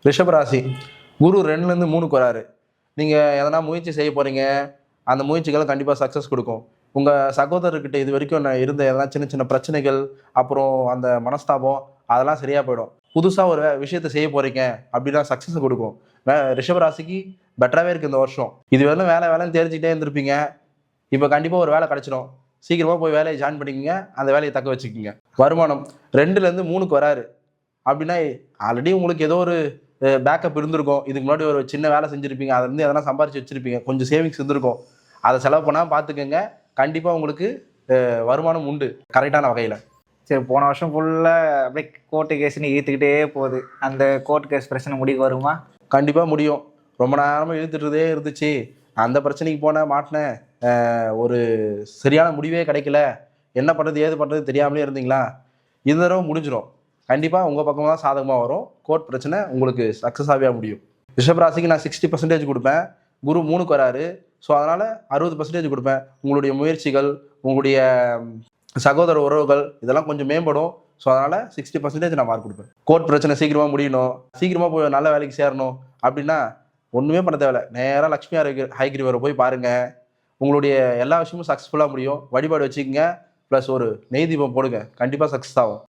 ரிஷபராசி குரு 2லேருந்து 3க்கு வராரு. நீங்கள் எதனா முயற்சி செய்ய போகிறீங்க, அந்த முயற்சிகள் கண்டிப்பாக சக்ஸஸ் கொடுக்கும். உங்கள் சகோதரர்கிட்ட இது வரைக்கும் நான் இருந்த எதனா சின்ன சின்ன பிரச்சனைகள், அப்புறம் அந்த மனஸ்தாபம் அதெல்லாம் சரியாக போயிடும். புதுசாக ஒரு விஷயத்தை செய்ய போகிறீங்க அப்படின்னா சக்ஸஸ் கொடுக்கும். ரிஷபராசிக்கு பெட்டராகவே இருக்குது இந்த வருஷம். இது வரலும் வேலைன்னு தெரிஞ்சுக்கிட்டே இருந்திருப்பீங்க. இப்போ கண்டிப்பாக ஒரு வேலை கிடச்சிடும். சீக்கிரமாக போய் வேலையை ஜாயின் பண்ணிக்கோங்க, அந்த வேலையை தக்க வச்சுக்கிங்க. வருமானம் 2லேருந்து 3க்கு வராரு அப்படின்னா ஆல்ரெடி உங்களுக்கு ஏதோ ஒரு பேக்கப் இருந்திருக்கும். இதுக்கு முன்னாடி ஒரு சின்ன வேலை செஞ்சுருப்பீங்க, அதுலேருந்து எதனா சம்பாரிச்சு வச்சுருப்பீங்க, கொஞ்சம் சேவிங்ஸ் இருந்திருக்கும். அதை செலவு பண்ணால் பார்த்துக்கோங்க, கண்டிப்பாக உங்களுக்கு வருமானம் உண்டு கரெக்டான வகையில். சரி, போன வருஷம் ஃபுல்லாக அப்படியே கோர்ட்டு கேஸ்ன்னு இழுத்துக்கிட்டே போகுது. அந்த கோர்ட் கேஸ் பிரச்சனை முடிவு வருமா? கண்டிப்பாக முடியும். ரொம்ப நேரமாக இழுத்துட்டுதே இருந்துச்சு, அந்த பிரச்சனைக்கு போனேன் மாட்டினேன், ஒரு சரியான முடிவே கிடைக்கல, என்ன பண்ணுறது ஏது பண்ணுறது தெரியாமலே இருந்தீங்களா, இந்த தடவை முடிஞ்சிடும். கண்டிப்பாக உங்கள் பக்கமாக தான் சாதகமாக வரும். கோர்ட் பிரச்சனை உங்களுக்கு சக்ஸஸாகவே முடியும். ரிஷபராசிக்கு நான் 60% கொடுப்பேன். குரு 3க்கு வராரு. ஸோ அதனால் 60% கொடுப்பேன். உங்களுடைய முயற்சிகள், உங்களுடைய சகோதர உறவுகள் இதெல்லாம் கொஞ்சம் மேம்படும். ஸோ அதனால் 60% நான் மார்க் கொடுப்பேன். கோர்ட் பிரச்சனை சீக்கிரமாக முடியணும், சீக்கிரமாக போய் நல்ல வேலைக்கு சேரணும் அப்படின்னா ஒன்றுமே பண்ண தேவையில்லை. நேராக லக்ஷ்மி ஹயக்ரீவரை போய் பாருங்கள். உங்களுடைய எல்லா விஷயமும் சக்ஸஸ்ஃபுல்லாக முடியும். வழிபாடு வச்சுக்கோங்க, ப்ளஸ் ஒரு நெய் தீபம் போடுங்க, கண்டிப்பாக சக்ஸஸ் ஆகும்.